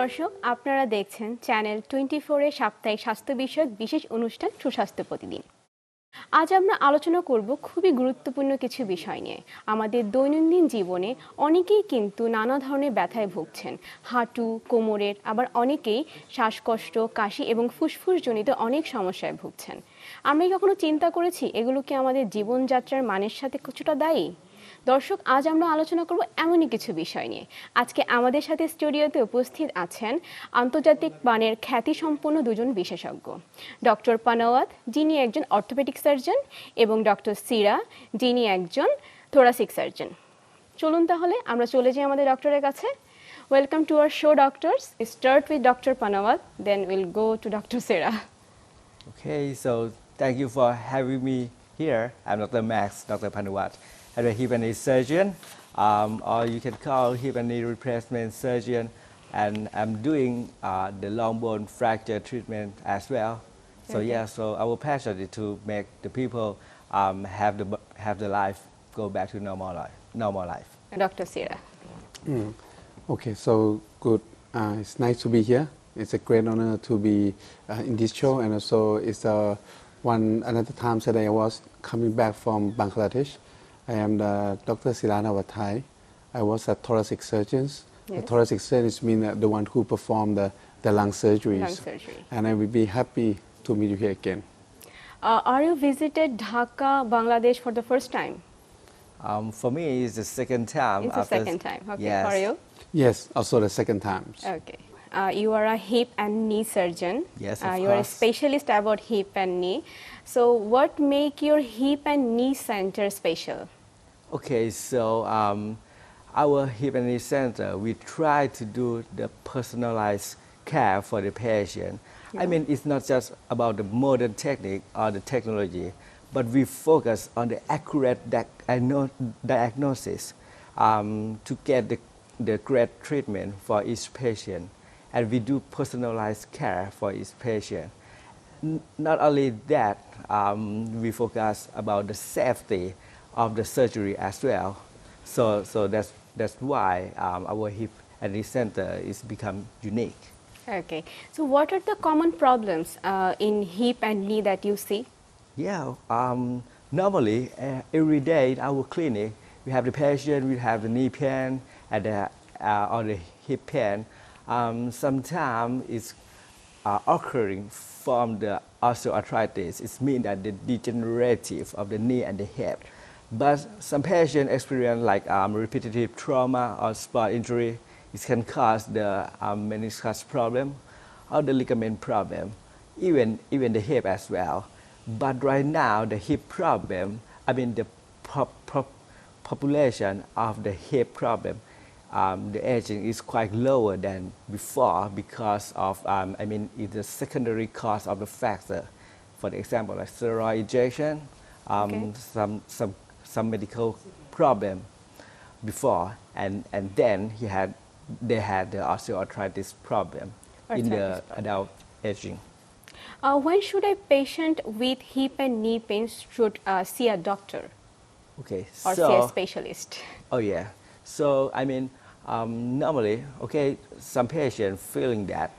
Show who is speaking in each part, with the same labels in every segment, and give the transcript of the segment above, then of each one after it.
Speaker 1: দর্শক, আপনারা দেখছেন চ্যানেল 24-এর সাপ্তাহিক স্বাস্থ্য বিষয়ক বিশেষ অনুষ্ঠান সুস্বাস্থ্য প্রতিদিন। আজ আমরা আলোচনা করব খুবই গুরুত্বপূর্ণ কিছু বিষয় নিয়ে। আমাদের দৈনন্দিন জীবনে অনেকেই কিন্তু নানা ধরনের ব্যথায় ভুগছেন। হাঁটু, কোমরের, আবার অনেকেই শ্বাসকষ্ট, কাশি এবং ফুসফুসজনিত অনেক সমস্যায় ভুগছেন। আমরা কি কখনো চিন্তা করেছি এগুলো কি আমাদের জীবনযাত্রার মানের সাথে কিছুটা দায়ী? দর্শক, আজ আমরা আলোচনা করব এমনই কিছু বিষয় নিয়ে। আজকে আমাদের সাথে স্টুডিওতে উপস্থিত আছেন আন্তর্জাতিক মানের খ্যাতিসম্পন্ন দুজন বিশেষজ্ঞ, ডক্টর পানাওয়াত, যিনি একজন অর্থোপেডিক সার্জন, এবং ডক্টর সিরা, যিনি একজন থোরাসিক সার্জন। চলুন তাহলে আমরা চলে যাই আমাদের ডক্টরের কাছে। Welcome to our show doctors. Start with doctor Panawat, then will go to doctor Sira.
Speaker 2: Okay, so thank you for having me here. I'm Dr. Max, Dr. Panawat. I'm a hip and knee surgeon, or you can call hip and knee replacement surgeon, and I'm doing the long bone fracture treatment as well. So
Speaker 1: Okay.
Speaker 2: yeah, so our passion is to make the people have the life go back to normal life.
Speaker 1: Doctor Sira.
Speaker 3: Okay, so good. It's nice to be here. It's a great honor to be in this show, and also it's another time that I was coming back from Bangladesh. I am Dr. Sirana Wathai. I was a thoracic surgeon.
Speaker 1: Yes.
Speaker 3: The thoracic surgeons mean the one who perform the lung surgeries.
Speaker 1: Lung surgery.
Speaker 3: And I will be happy to meet you here again.
Speaker 1: Are you visited Dhaka, Bangladesh for the first time?
Speaker 2: For me, it's the second time.
Speaker 1: It's the second time. Okay,
Speaker 2: Yes.
Speaker 1: for you?
Speaker 3: Yes, also the second time.
Speaker 1: Okay. You are a hip and knee surgeon.
Speaker 2: Yes, of
Speaker 1: You are a
Speaker 2: course.
Speaker 1: specialist about hip and knee. So what make your hip and knee center special?
Speaker 2: Okay, so our hip and knee center, we try to do the personalized care for the patient. I mean, it's not just about the modern technique or the technology, but we focus on the accurate diagnosis to get the correct treatment for each patient. And we do personalized care for each patient. Not only that, we focus about the safety of the surgery as well. So that's why our hip and knee center is become unique.
Speaker 1: Okay. So what are the common problems in hip and knee that you see?
Speaker 2: Yeah, normally every day in our clinic, we have the patient, we have the knee pain and or the hip pain. Sometimes it's occurring from the osteoarthritis. It means that the degenerative of the knee and the hip. But some patients experience like repetitive trauma or spot injury. It can cause the meniscus problem or the ligament problem, even the hip as well. But right now, the hip problem, the population of the hip problem, the aging is quite lower than before because of, it's a secondary cause of the factor. For example, like steroid injection, some medical problem before, and then they had the osteoarthritis problem in the adult aging.
Speaker 1: When should a patient with hip and knee pain should see a doctor
Speaker 2: Okay,
Speaker 1: or see a specialist?
Speaker 2: Oh yeah. So normally, okay, some patients feeling that,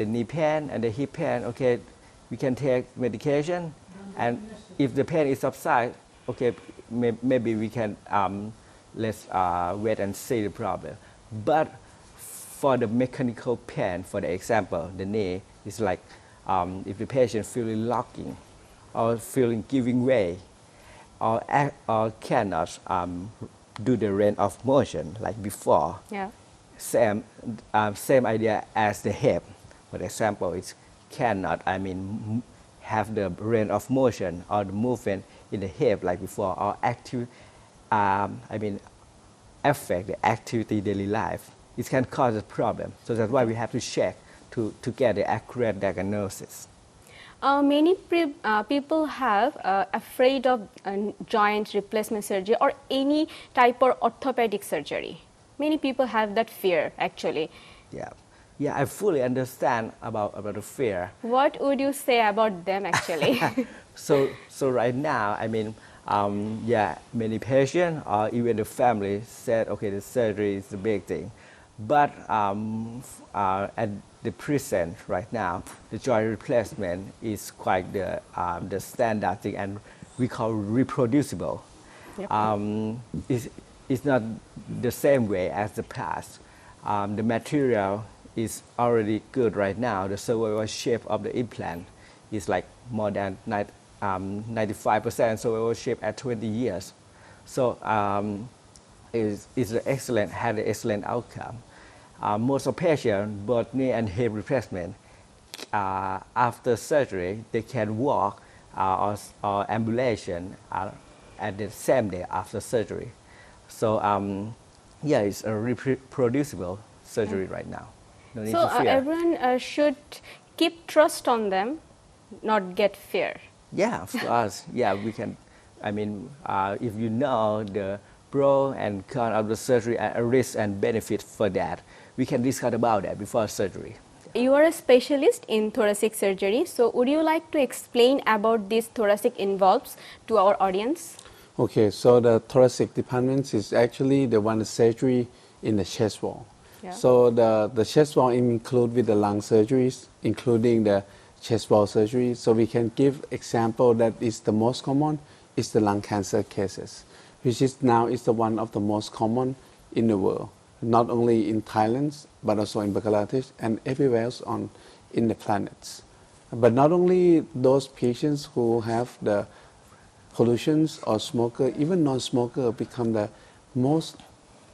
Speaker 2: the knee pain and the hip pain, okay, we can take medication, and if the pain is subside, okay, maybe we can let's wait and see the problem. But for the mechanical pain, for the example, the knee is like if the patient feeling locking or feeling giving way, or cannot do the range of motion like before.
Speaker 1: Yeah.
Speaker 2: Same idea as the hip. For example, it cannot, have the range of motion or the movement in the hip like before, or affect the activity daily life. It can cause a problem. So that's why we have to check to get the accurate diagnosis.
Speaker 1: Many people have afraid of joint replacement surgery or any type of orthopedic surgery. Many people have that fear actually.
Speaker 2: Yeah, I fully understand about the fear.
Speaker 1: What would you say about them actually?
Speaker 2: So right now, many patients or even the family said, okay, the surgery is the big thing. But at the present right now, the joint replacement is quite the standard thing, and we call reproducible.
Speaker 1: Yep.
Speaker 2: It's not the same way as the past. The material is already good right now. The survival shape of the implant is like more than 95% survival shape at 20 years. So had an excellent outcome. Most of patients, both knee and hip replacement, after surgery, they can walk or ambulation at the same day after surgery. So it's a reproducible surgery right now. No need
Speaker 1: So
Speaker 2: to fear.
Speaker 1: everyone should keep trust on them, not get fear.
Speaker 2: Yeah, of course. Yeah, we can. I mean, if you know the pro and con of the surgery, and risk and benefit for that, we can discuss about that before surgery.
Speaker 1: You are a specialist in thoracic surgery, so would you like to explain about this thoracic involves to our audience?
Speaker 3: Okay, so the thoracic department is actually the one surgery in the chest wall.
Speaker 1: Yeah.
Speaker 3: So the chest wall include with the lung surgeries, including the chest wall surgery. So we can give example that is the most common is the lung cancer cases, which is now is the one of the most common in the world, not only in Thailand but also in Bangladesh and everywhere else in the planets. But not only those patients who have the pollutions or smoker, even non-smoker become the most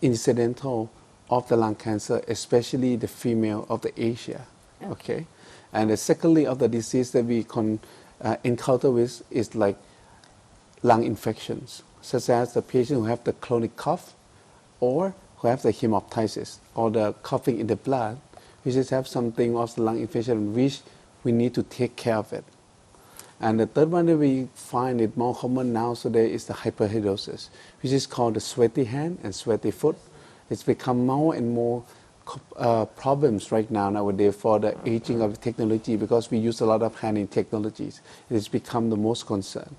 Speaker 3: incidental of the lung cancer, especially the female of the Asia. Okay. And secondly of the disease that we encounter with is like lung infections, such as the patient who have the chronic cough or who have the hemoptysis or the coughing in the blood, which is have something of the lung infection which we need to take care of it. And the third one that we find it more common now today is the hyperhidrosis, which is called the sweaty hand and sweaty foot. It's become more and more problems right now nowadays for the aging of technology because we use a lot of hand in technologies. It has become the most concern.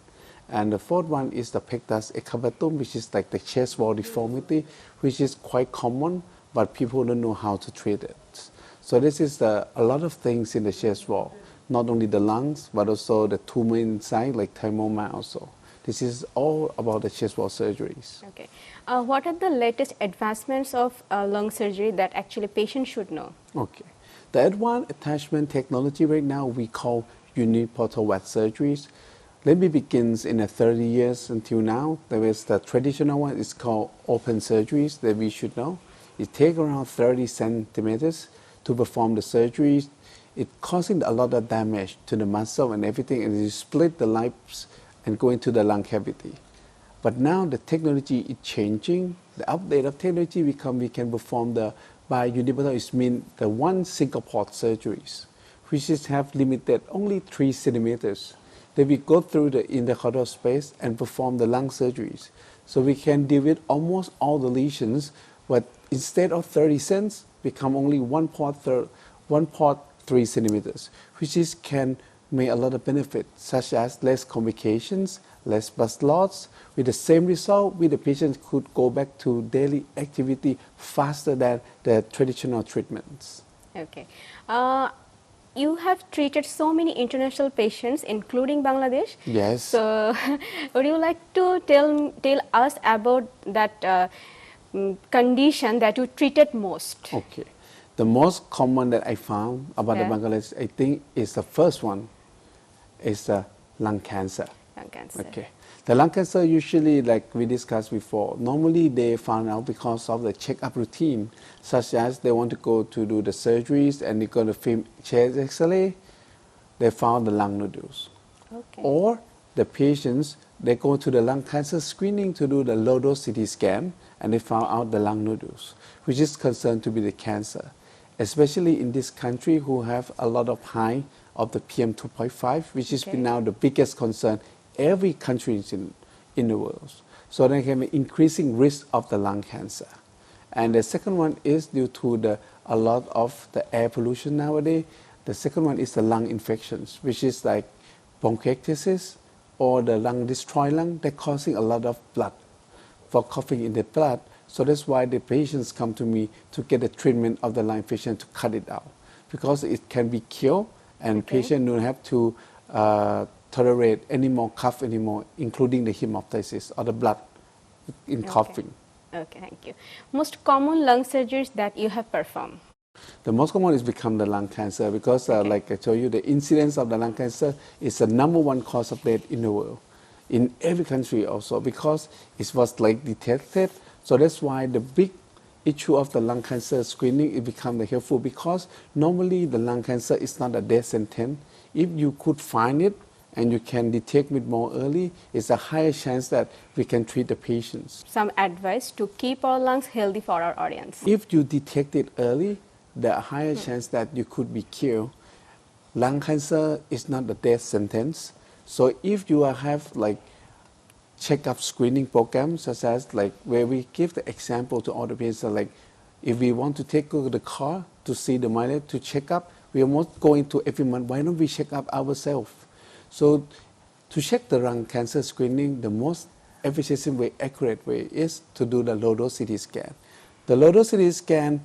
Speaker 3: And the fourth one is the pectus eccabatum, which is like the chest wall deformity, which is quite common, but people don't know how to treat it. So this is a lot of things in the chest wall, not only the lungs, but also the tumor inside, like thymoma also. This is all about the chest wall surgeries.
Speaker 1: Okay. What are the latest advancements of lung surgery that actually patients should know?
Speaker 3: Okay. The advanced attachment technology right now we call uniportal wet surgeries. Let me begin in the 30 years until now. There is the traditional one, it's called open surgeries that we should know. It takes around 30 centimeters to perform the surgeries. It causing a lot of damage to the muscle and everything, and you split the lips and go into the lung cavity. But now the technology is changing. The update of technology we can perform the by uniportal, it means the one single port surgeries, which is have limited only 3 centimeters. Then we go through the intercostal space and perform the lung surgeries. So we can deal with almost all the lesions, but instead of 30 cents, become only one port 3 centimeters, which is can make a lot of benefits, such as less complications, less blood loss. With the same result, the patient could go back to daily activity faster than the traditional treatments.
Speaker 1: Okay. You have treated so many international patients, including Bangladesh.
Speaker 3: Yes.
Speaker 1: So, would you like to tell us about that condition that you treated most?
Speaker 3: Okay. The most common that I found about the Bangladesh, I think, is the first one, is the lung cancer.
Speaker 1: Lung cancer.
Speaker 3: Okay. The lung cancer usually, like we discussed before, normally they found out because of the checkup routine, such as they want to go to do the surgeries and they go to film chest X-ray, they found the lung nodules.
Speaker 1: Okay.
Speaker 3: Or the patients, they go to the lung cancer screening to do the low-dose CT scan and they found out the lung nodules, which is concerned to be the cancer, especially in this country who have a lot of high of the PM 2.5, which is now the biggest concern every country in the world. So there can be increasing risk of the lung cancer. And the second one is due to a lot of the air pollution nowadays. The second one is the lung infections, which is like bronchiectasis or the lung destroy lung. They're causing a lot of blood. For coughing in the blood, So that's why the patients come to me to get the treatment of the lung infection to cut it out, because it can be cured and patient don't have to tolerate any more cough anymore, including the hemoptysis or the blood in coughing.
Speaker 1: Okay, thank you. Most common lung surgeries that you have performed?
Speaker 3: The most common is become the lung cancer because, like I told you, the incidence of the lung cancer is the #1 cause of death in the world, in every country also, because it was like detected. So that's why the big issue of the lung cancer screening, it become helpful, because normally the lung cancer is not a death sentence. If you could find it and you can detect it more early, it's a higher chance that we can treat the patients.
Speaker 1: Some advice to keep our lungs healthy for our audience.
Speaker 3: If you detect it early, there are higher chance that you could be cured. Lung cancer is not a death sentence. So if you have like checkup screening programs, such as like where we give the example to all the patients, like if we want to take the car to see the mileage to check up, we are not going to every month. Why don't we check up ourselves? So to check the lung cancer screening, the most efficient way, accurate way is to do the low-dose CT scan. The low-dose CT scan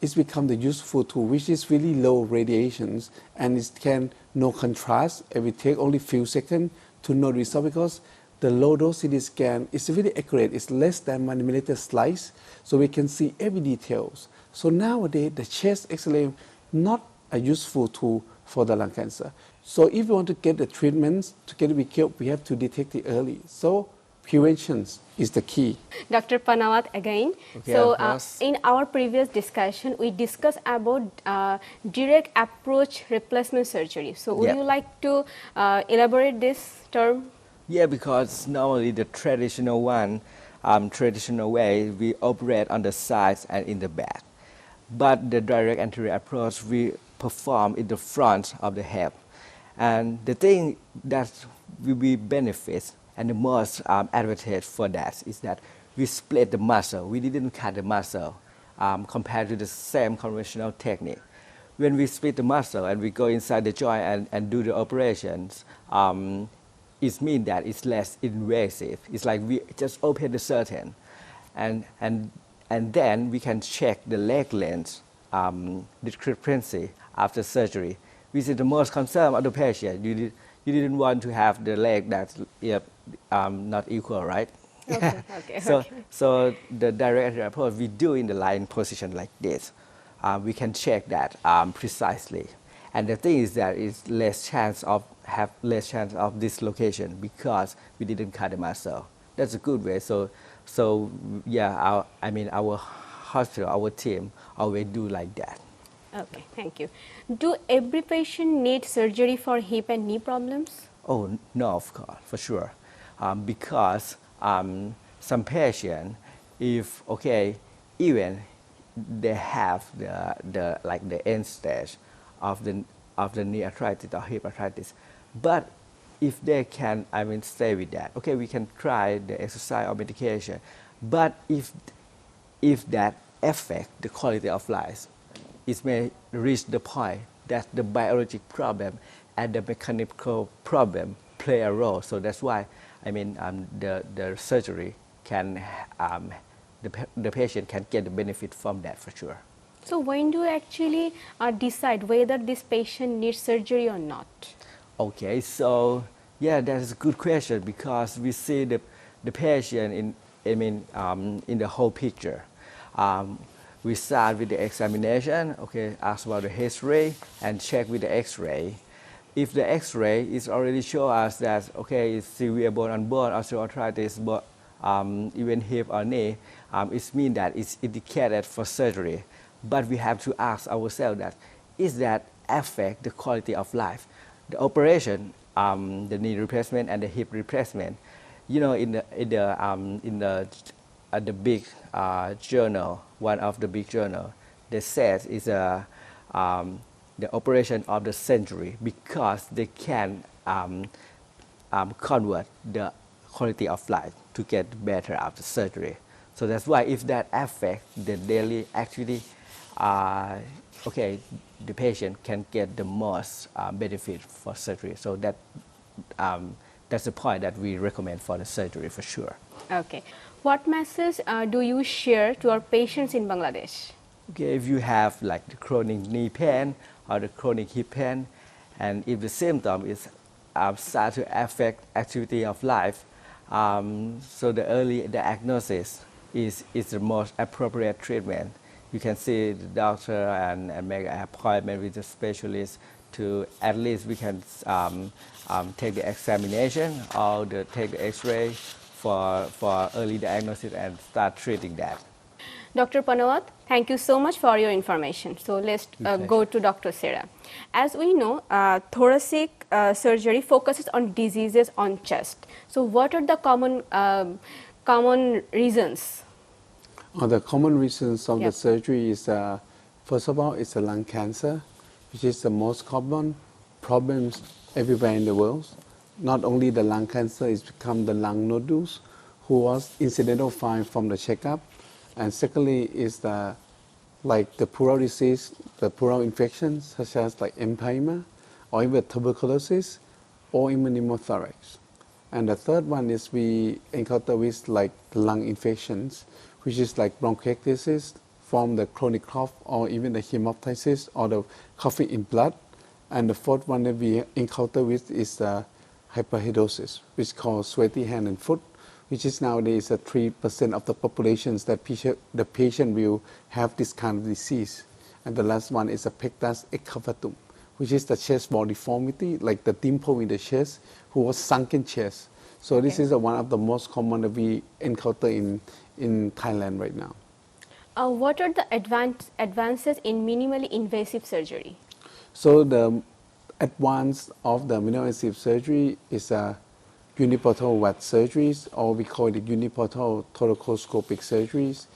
Speaker 3: is become the useful tool, which is really low radiations, and it can no contrast. It will take only few seconds to know the result, because the low-dose CT scan is really accurate. It's less than 1 millimeter slice, so we can see every details. So nowadays, the chest X-ray not a useful tool for the lung cancer. So if we want to get the treatments to get it cured, we have to detect it early. So prevention is the key.
Speaker 1: Dr. Panawat again. In our previous discussion, we discussed about direct approach replacement surgery. So would you like to elaborate this term?
Speaker 2: Yeah, because normally the traditional way, we operate on the sides and in the back. But the direct anterior approach, we perform in the front of the hip. And the thing that will be benefits and the most advantage for that is that we split the muscle. We didn't cut the muscle compared to the same conventional technique. When we split the muscle and we go inside the joint and do the operations, it means that it's less invasive. It's like we just open the surgeon, and then we can check the leg length discrepancy after surgery, which is the most concern of the patient. You didn't want to have the leg that's not equal, right? So the direct approach we do in the lying position like this, we can check that precisely. And the thing is that it's less chance of dislocation because we didn't cut the muscle. That's a good way. So yeah, our hospital, our team always do like that.
Speaker 1: Okay, thank you. Do every patient need surgery for hip and knee problems?
Speaker 2: Oh no, of course, for sure, because some patient, if even they have the end stage of the knee arthritis or hip arthritis, but if they can, stay with that. Okay, we can try the exercise or medication, but if that affect the quality of life, it may reach the point that the biologic problem and the mechanical problem play a role. So that's why the surgery can the patient can get the benefit from that for sure.
Speaker 1: So when do you actually decide whether this patient needs surgery or not?
Speaker 2: Okay, so yeah, that's a good question, because we see the patient in the whole picture. We start with the examination, ask about the history and check with the X-ray. If the X-ray is already show us that, it's severe bone-on-bone osteoarthritis, but even hip or knee, it means that it's indicated for surgery. But we have to ask ourselves that, is that affect the quality of life? The operation, the knee replacement and the hip replacement, in the big journal, one of the big journal, they says is the operation of the century, because they can convert the quality of life to get better after surgery. So that's why if that affect the daily activity, the patient can get the most benefit for surgery. So that that's the point that we recommend for the surgery for sure.
Speaker 1: Okay. What message do you share to our patients in Bangladesh?
Speaker 2: Okay, if you have like the chronic knee pain or the chronic hip pain, and if the symptom is start to affect activity of life, so the early diagnosis is the most appropriate treatment. You can see the doctor and make an appointment with the specialist to at least we can take the examination or take the X-ray for early diagnosis and start treating that.
Speaker 1: Dr. Panawat, thank you so much for your information. So let's go to Dr. Sarah. As we know, thoracic surgery focuses on diseases on chest. So what are the common reasons?
Speaker 3: The common reasons of the surgery is, first of all, it's a lung cancer, which is the most common problems everywhere in the world. Not only the lung cancer, it's become the lung nodules, who was incidental find from the checkup. And secondly is the pleural disease, the pleural infections such as like empyema or even tuberculosis or even pneumothorax. And the third one is we encounter with like the lung infections, which is like bronchiectasis from the chronic cough or even the hemoptysis or the coughing in blood. And the fourth one that we encounter with is the hyperhidrosis, which is called sweaty hand and foot, which is nowadays 3% of the populations that the patient will have this kind of disease. And the last one is a pectus excavatum, which is the chest wall deformity, like the dimple in the chest, who was sunken chest. So this is one of the most common that we encounter in Thailand right now.
Speaker 1: What are the advances in minimally invasive surgery?
Speaker 3: So the advance of the minimally invasive surgery is uniportal WAT surgeries, or we call it uniportal thoracoscopic surgeries.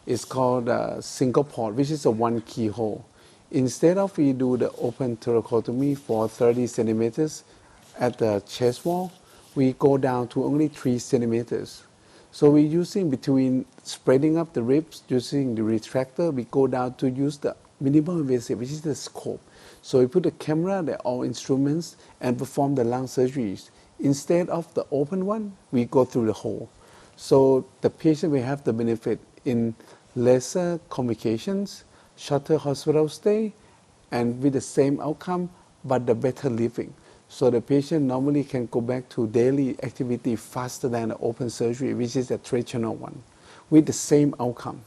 Speaker 3: It's called single port, which is a one keyhole. Instead of we do the open thoracotomy for 30 centimeters at the chest wall, we go down to only 3 centimeters. So we're using between spreading up the ribs, using the retractor, we go down to use the minimal invasive, which is the scope. So we put the camera, all instruments, and perform the lung surgeries. Instead of the open one, we go through the hole. So the patient will have the benefit in lesser complications, shorter hospital stay, and with the same outcome, but the better living. So the patient normally can go back to daily activity faster than the open surgery, which is a traditional one, with the same outcome.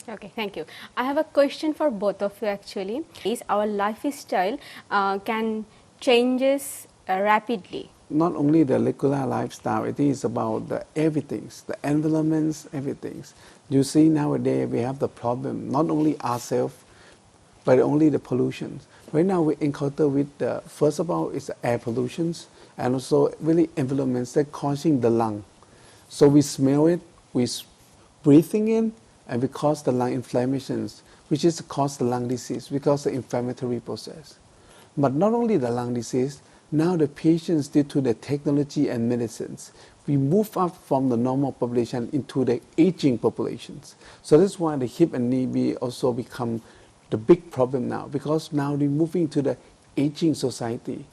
Speaker 1: Okay, thank you. I have a question for both of you actually. Is our lifestyle can changes rapidly?
Speaker 3: Not only the regular lifestyle, it is about the everything, the environments, everything. You see nowadays we have the problem, not only ourselves, but only the pollution. Right now we encounter with the, first of all, is the air pollutions and also really environments that causing the lung. So we smell it, we breathing in, and we cause the lung inflammations, which is cause the lung disease because the inflammatory process. But not only the lung disease, now the patients, due to the technology and medicines, we move up from the normal population into the aging populations. So that's why the hip and knee we also become the big problem now, because now we're moving to the aging society.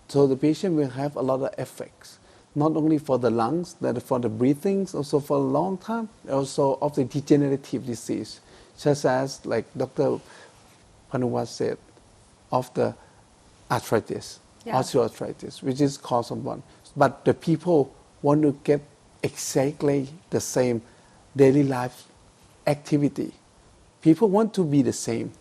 Speaker 3: So the patient will have a lot of effects, not only for the lungs, but for the breathing, also for a long time, also of the degenerative disease, such as like Dr. Panawat said, of the arthritis. Osteoarthritis, which is cause of one. But the people want to get exactly the same daily life activity. People want to be the same,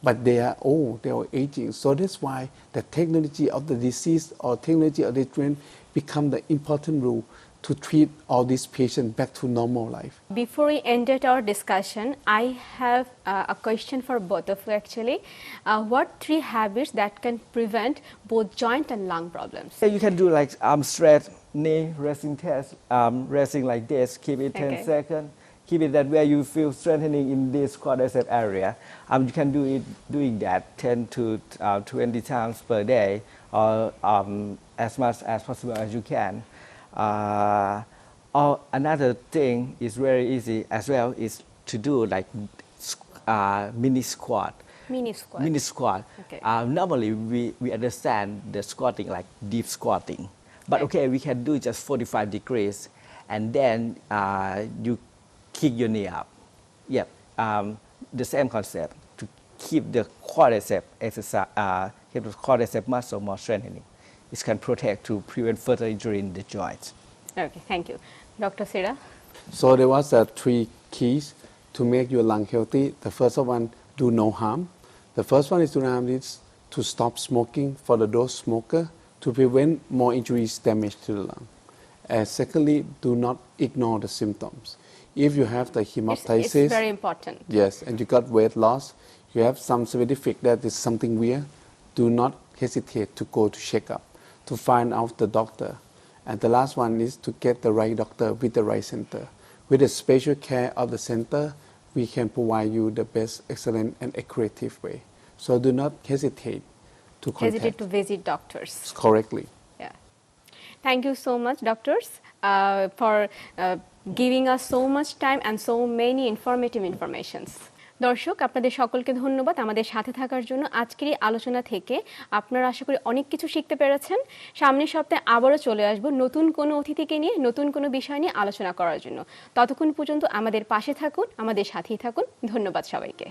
Speaker 3: but they are old, they are aging. So that's why the technology of the disease or technology of the treatment become the important rule to treat all these patients back to normal life.
Speaker 1: Before we ended our discussion, I have a question for both of you actually. What 3 habits that can prevent both joint and lung problems?
Speaker 2: Yeah, you can do like arm straight, knee, resting test, resting like this, keep it 10 seconds. Keep it that way you feel strengthening in this quadricep area. You can do it doing that 10 to 20 times per day or as much as possible as you can. Or another thing is very easy as well is to do like mini squat.
Speaker 1: Mini squat.
Speaker 2: Mini squat.
Speaker 1: Okay.
Speaker 2: Normally we understand the squatting like deep squatting, But
Speaker 1: Right.
Speaker 2: okay, we can do just 45 degrees, and then you kick your knee up. Yep, the same concept to keep the quadricep exercise, keep the quadricep muscle more strengthening. It can protect to prevent further injury in the joints.
Speaker 1: Okay, thank you. Dr. Sera?
Speaker 3: So there was 3 keys to make your lung healthy. The first one, do no harm. The first one is to stop smoking for those smoker to prevent more injuries, damage to the lung. And secondly, do not ignore the symptoms. If you have the hemoptysis,
Speaker 1: It's very important.
Speaker 3: yes, and you got weight loss, you have some scientific that is something weird, do not hesitate to go to check up, to find out the doctor. And the last one is to get the right doctor with the right center. With the special care of the center, we can provide you the best, excellent, and accurate way. So do not hesitate to contact.
Speaker 1: Hesitate to visit doctors.
Speaker 3: Correctly.
Speaker 1: Yeah. Thank you so much, doctors, for giving us so much time and so many informative informations. দর্শক, আপনাদের সকলকে ধন্যবাদ আমাদের সাথে থাকার জন্য। আজকের এই আলোচনা থেকে আপনারা আশা করি অনেক কিছু শিখতে পেরেছেন। সামনের সপ্তাহে আবারও চলে আসব নতুন কোনো অতিথিকে নিয়ে, নতুন কোনো বিষয় নিয়ে আলোচনা করার জন্য। ততক্ষণ পর্যন্ত আমাদের পাশে থাকুন, আমাদের সাথেই থাকুন। ধন্যবাদ সবাইকে।